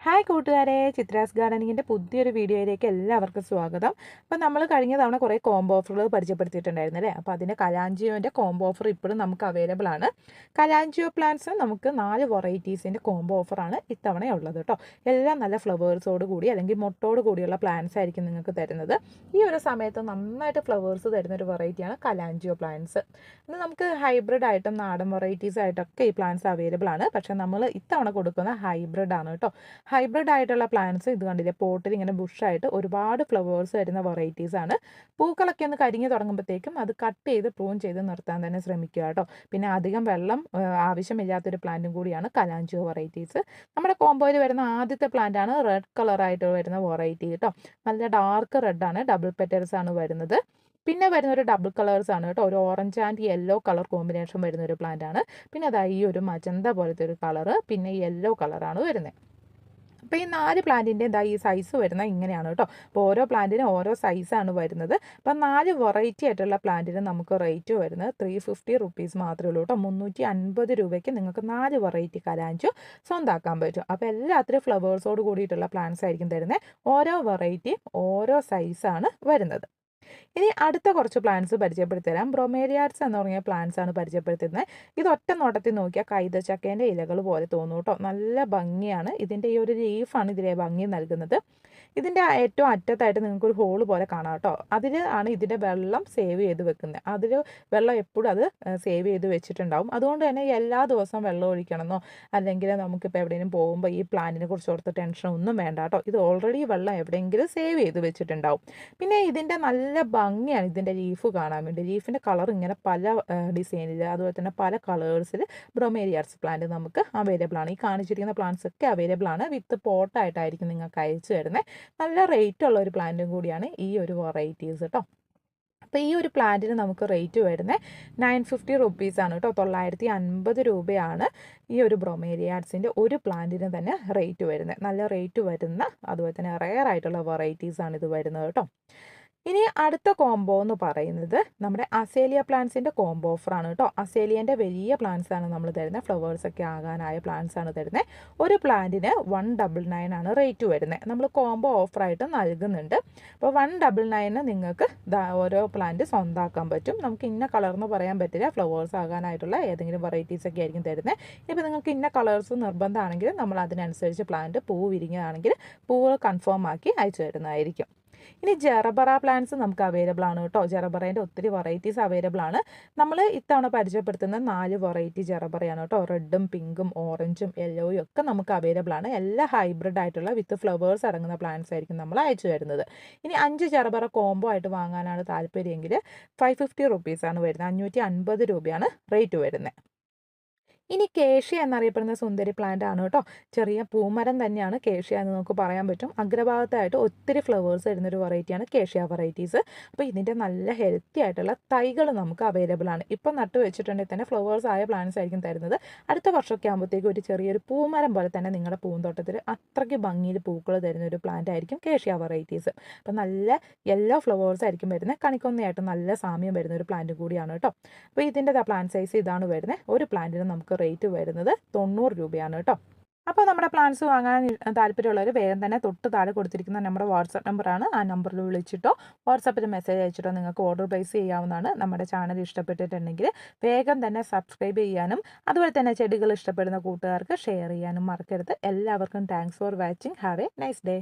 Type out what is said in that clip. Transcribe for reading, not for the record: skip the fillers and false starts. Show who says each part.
Speaker 1: Hi കൂട്ടുകാരെ, ചിത്രാസ് ഗാർഡനിങ്ങിൻ്റെ പുതിയൊരു വീഡിയോയിലേക്ക് എല്ലാവർക്കും സ്വാഗതം. അപ്പോൾ നമ്മൾ കഴിഞ്ഞ തവണ കുറേ കോംബോ ഓഫറുകൾ പരിചയപ്പെടുത്തിയിട്ടുണ്ടായിരുന്നു അല്ലേ. അപ്പോൾ അതിൻ്റെ കലാഞ്ചിയോൻ്റെ കോംബോ ഓഫർ ഇപ്പോഴും നമുക്ക് അവൈലബിൾ ആണ്. കലാഞ്ചിയോ പ്ലാന്റ്സ് നമുക്ക് 4 വെറൈറ്റീസിൻ്റെ കോംബോ ഓഫറാണ് ഇത്തവണ ഉള്ളത് കേട്ടോ. എല്ലാം നല്ല ഫ്ലവേഴ്സോട് കൂടി അല്ലെങ്കിൽ മൊട്ടോട് കൂടിയുള്ള പ്ലാന്റ്സ് ആയിരിക്കും നിങ്ങൾക്ക് തരുന്നത്. ഈ ഒരു സമയത്ത് നന്നായിട്ട് ഫ്ലവേഴ്സ് തരുന്ന ഒരു വെറൈറ്റിയാണ് കലാഞ്ചിയോ പ്ലാന്റ്സ്. ഇത് നമുക്ക് ഹൈബ്രിഡ് ആയിട്ടും നാടൻ വെറൈറ്റീസ് ആയിട്ടൊക്കെ ഈ പ്ലാന്റ്സ് അവൈലബിൾ ആണ്. പക്ഷേ നമ്മൾ ഇത്തവണ കൊടുക്കുന്ന ഹൈബ്രിഡ് ആണ് കേട്ടോ. ഹൈബ്രിഡ് ആയിട്ടുള്ള പ്ലാന്റ്സ് ഇത് കണ്ടില്ലേ, പോട്ടിൽ ഇങ്ങനെ ബുഷായിട്ട് ഒരുപാട് ഫ്ലവേഴ്സ് വരുന്ന വെറൈറ്റീസ് ആണ്. പൂക്കളൊക്കെ ഒന്ന് കരിഞ്ഞു തുടങ്ങുമ്പോഴത്തേക്കും അത് കട്ട് ചെയ്ത് പ്രൂൺ ചെയ്ത് നിർത്താൻ തന്നെ ശ്രമിക്കുക കേട്ടോ. പിന്നെ അധികം വെള്ളം ആവശ്യമില്ലാത്തൊരു പ്ലാന്റും കൂടിയാണ് കലാഞ്ചിയോ വെറൈറ്റീസ്. നമ്മുടെ കോംബോയിൽ വരുന്ന ആദ്യത്തെ പ്ലാന്റ് ആണ് റെഡ് കളറായിട്ട് വരുന്ന വെറൈറ്റി കേട്ടോ. നല്ല ഡാർക്ക് റെഡ് ആണ്, ഡബിൾ പെറ്റൽസ് ആണ് വരുന്നത്. പിന്നെ വരുന്ന ഒരു ഡബിൾ കളേഴ്സ് ആണ് കേട്ടോ. ഒരു orange and yellow colour combination വരുന്ന ഒരു പ്ലാന്റ് ആണ്. പിന്നെ അതാ ഈ ഒരു മജന്ത പോലത്തെ ഒരു കളറ്, പിന്നെ യെല്ലോ കളറാണ് വരുന്നത്. അപ്പോൾ ഈ 4 പ്ലാന്റിൻ്റെ ഈ സൈസ് വരുന്നത് ഇങ്ങനെയാണ് കേട്ടോ. അപ്പോൾ ഓരോ പ്ലാന്റിനും ഓരോ സൈസാണ് വരുന്നത്. അപ്പം 4 വെറൈറ്റി ആയിട്ടുള്ള പ്ലാന്റിന് നമുക്ക് റേറ്റ് വരുന്നത് 350 റുപ്പീസ് മാത്രമേ ഉള്ളൂ കേട്ടോ. 350 രൂപയ്ക്ക് നിങ്ങൾക്ക് 4 വെറൈറ്റി കലാഞ്ചു സ്വന്തമാക്കാൻ പറ്റും. അപ്പോൾ എല്ലാത്തിനും ഫ്ലവേഴ്സോട് കൂടിയിട്ടുള്ള പ്ലാന്റ്സ് ആയിരിക്കും തരുന്നത്. ഓരോ വെറൈറ്റിയും ഓരോ സൈസാണ് വരുന്നത്. ഇനി അടുത്ത കുറച്ച് പ്ലാന്റ്സ് പരിചയപ്പെടുത്തി തരാം. ബ്രൊമേലിയാഡ്സ് എന്ന് പറഞ്ഞ പ്ലാന്റ്സ് ആണ് പരിചയപ്പെടുത്തുന്നത്. ഇത് ഒറ്റ നോട്ടത്തിൽ നോക്കിയാൽ കൈതച്ചക്കേൻ്റെ ഇലകൾ പോലെ തോന്നും കേട്ടോ. നല്ല ഭംഗിയാണ്. ഇതിൻ്റെ ഈ ഒരു ലീഫാണ് ഇതിലെ ഭംഗി നൽകുന്നത്. ഇതിൻ്റെ ഏറ്റവും അറ്റത്തായിട്ട് നിങ്ങൾക്ക് ഒരു ഹോള് പോലെ കാണാം കേട്ടോ. അതിൽ ആണ് ഇതിൻ്റെ വെള്ളം സേവ് ചെയ്ത് വെക്കുന്നത്. അതിൽ വെള്ളം എപ്പോഴും അത് സേവ് ചെയ്ത് വെച്ചിട്ടുണ്ടാവും. അതുകൊണ്ട് തന്നെ എല്ലാ ദിവസവും വെള്ളം ഒഴിക്കണമെന്നോ അല്ലെങ്കിൽ നമുക്കിപ്പോൾ എവിടെയെങ്കിലും പോകുമ്പോൾ ഈ പ്ലാന്റിനെ കുറിച്ച് ഓർത്ത് ടെൻഷൻ ഒന്നും വേണ്ട കേട്ടോ. ഇത് ഓൾറെഡി വെള്ളം എവിടെയെങ്കിലും സേവ് ചെയ്ത് വെച്ചിട്ടുണ്ടാവും. പിന്നെ ഇതിൻ്റെ നല്ല ഭംഗിയാണ് ഇതിൻ്റെ ലീഫ് കാണാൻ വേണ്ടി. ലീഫിൻ്റെ കളർ ഇങ്ങനെ പല ഡിസൈനിൽ അതുപോലെ തന്നെ പല കളേഴ്സിൽ ബ്രൊമേലിയാഡ്സ് പ്ലാന്റ് നമുക്ക് അവൈലബിൾ ആണ്. ഈ കാണിച്ചിരിക്കുന്ന പ്ലാന്റ്സ് ഒക്കെ അവൈലബിൾ ആണ്. വിത്ത് പോട്ടായിട്ടായിരിക്കും നിങ്ങൾക്ക് അയച്ചു തരുന്നത്. നല്ല റേറ്റ് ഉള്ള ഒരു പ്ലാന്റും കൂടിയാണ് ഈ ഒരു വെറൈറ്റീസ് കേട്ടോ. അപ്പോൾ ഈ ഒരു പ്ലാന്റിന് നമുക്ക് റേറ്റ് വരുന്നത് 950 റുപ്പീസാണ് കേട്ടോ. 950 രൂപയാണ് ഈ ഒരു ബ്രൊമേലിയാഡ്സിൻ്റെ ഒരു പ്ലാന്റിന് തന്നെ റേറ്റ് വരുന്നത്. നല്ല റേറ്റ് വരുന്ന അതുപോലെ തന്നെ റെയർ ആയിട്ടുള്ള വെറൈറ്റീസാണ് ഇത് വരുന്നത് കേട്ടോ. ഇനി അടുത്ത കോംബോ എന്ന് പറയുന്നത് നമ്മുടെ അസേലിയ പ്ലാന്റ്സിൻ്റെ കോംബോ ഓഫറാണ് കേട്ടോ. അസേലിയൻ്റെ വലിയ പ്ലാന്റ്സ് ആണ് നമ്മൾ തരുന്നത്. ഫ്ലവേഴ്സൊക്കെ ആകാനായ പ്ലാന്റ്സ് ആണ് തരുന്നത്. ഒരു പ്ലാന്റിന് 199 ആണ് റേറ്റ് വരുന്നത്. നമ്മൾ കോംബോ ഓഫറായിട്ട് നൽകുന്നുണ്ട്. അപ്പോൾ 199 നിങ്ങൾക്ക് ഓരോ പ്ലാന്റ് സ്വന്തമാക്കാൻ പറ്റും. നമുക്ക് ഇന്ന കളർന്ന് പറയാൻ പറ്റില്ല. ഫ്ലവേഴ്സ് ആകാനായിട്ടുള്ള ഏതെങ്കിലും വെറൈറ്റീസ് ഒക്കെ ആയിരിക്കും തരുന്നത്. ഇപ്പോൾ നിങ്ങൾക്ക് ഇന്ന കളേഴ്സ് നിർബന്ധമാണെങ്കിൽ നമ്മൾ അതിനനുസരിച്ച് പ്ലാന്റ് പൂ വിരിഞ്ഞതാണെങ്കിൽ പൂവ് കൺഫേം ആക്കി അയച്ചു തരുന്നതായിരിക്കും. ഇനി ജെറബറ പ്ലാന്റ്സ് നമുക്ക് അവൈലബിൾ ആണ് കേട്ടോ. ജെറബറേൻ്റെ ഒത്തിരി വെറൈറ്റീസ് അവൈലബിൾ ആണ്. നമ്മൾ ഇത്തവണ പരിചയപ്പെടുത്തുന്ന 4 വെറൈറ്റി ജെറബറയാണ് കേട്ടോ. റെഡും പിങ്കും ഓറഞ്ചും യെല്ലോയും ഒക്കെ നമുക്ക് അവൈലബിൾ ആണ്. എല്ലാം ഹൈബ്രിഡ് ആയിട്ടുള്ള വിത്ത് ഫ്ലവേഴ്സ് അടങ്ങുന്ന പ്ലാന്റ്സ് ആയിരിക്കും നമ്മൾ അയച്ചു തരുന്നത്. ഇനി 5 ജെറബറ കോംബോ ആയിട്ട് വാങ്ങാനാണ് താല്പര്യമെങ്കിൽ 550 റുപ്പീസാണ് വരുന്നത്. 550 രൂപയാണ് റേറ്റ് വരുന്നത്. ഇനി കേഷ്യ എന്നറിയപ്പെടുന്ന സുന്ദരി പ്ലാന്റ് ആണ് കേട്ടോ. ചെറിയ പൂമരം തന്നെയാണ് കേഷ്യ എന്ന് നമുക്ക് പറയാൻ പറ്റും. അഗ്രഭാഗത്തായിട്ട് ഒത്തിരി ഫ്ലവേഴ്സ് വരുന്നൊരു വെറൈറ്റിയാണ് കേഷ്യ വെറൈറ്റീസ്. അപ്പോൾ ഇതിൻ്റെ നല്ല ഹെൽത്തി ആയിട്ടുള്ള തൈകൾ നമുക്ക് അവൈലബിൾ ആണ്. ഇപ്പം നട്ട് വെച്ചിട്ടുണ്ടെങ്കിൽ തന്നെ ഫ്ലവേഴ്സ് ആയ പ്ലാന്റ്സ് ആയിരിക്കും തരുന്നത്. അടുത്ത വർഷമൊക്കെ ആകുമ്പോഴത്തേക്ക് ഒരു ചെറിയൊരു പൂമരം പോലെ തന്നെ നിങ്ങളുടെ പൂന്തോട്ടത്തിൽ അത്രയ്ക്ക് ഭംഗിയിൽ പൂക്കൾ തരുന്ന ഒരു പ്ലാന്റ് ആയിരിക്കും കേഷ്യ വെറൈറ്റീസ്. അപ്പം നല്ല യെല്ലോ ഫ്ലവേഴ്സ് ആയിരിക്കും വരുന്നത്. കണിക്കൊന്നയായിട്ട് നല്ല സാമ്യം വരുന്ന ഒരു പ്ലാന്റ് കൂടിയാണ് കേട്ടോ. അപ്പോൾ ഇതിൻ്റെ പ്ലാന്റ് സൈസ് ഇതാണ് വരുന്നത്. ഒരു പ്ലാന്റിന് നമുക്ക് റേറ്റ് വരുന്നത് 90 രൂപയാണ് കേട്ടോ. അപ്പോൾ നമ്മുടെ പ്ലാന്റ്സ് വാങ്ങാൻ താല്പര്യമുള്ളവർ വേഗം തന്നെ തൊട്ട് താഴെ കൊടുത്തിരിക്കുന്ന നമ്മുടെ വാട്സപ്പ് നമ്പറാണ്. ആ നമ്പറിൽ വിളിച്ചിട്ടോ വാട്സപ്പിൽ മെസ്സേജ് അയച്ചിട്ടോ നിങ്ങൾക്ക് ഓർഡർ പ്ലേസ് ചെയ്യാവുന്നതാണ്. നമ്മുടെ ചാനൽ ഇഷ്ടപ്പെട്ടിട്ടുണ്ടെങ്കിൽ വേഗം തന്നെ സബ്സ്ക്രൈബ് ചെയ്യാനും അതുപോലെ തന്നെ ചെടികൾ ഇഷ്ടപ്പെടുന്ന കൂട്ടുകാർക്ക് ഷെയർ ചെയ്യാനും മറക്കരുത്. എല്ലാവർക്കും thanks for watching. Have A nice day.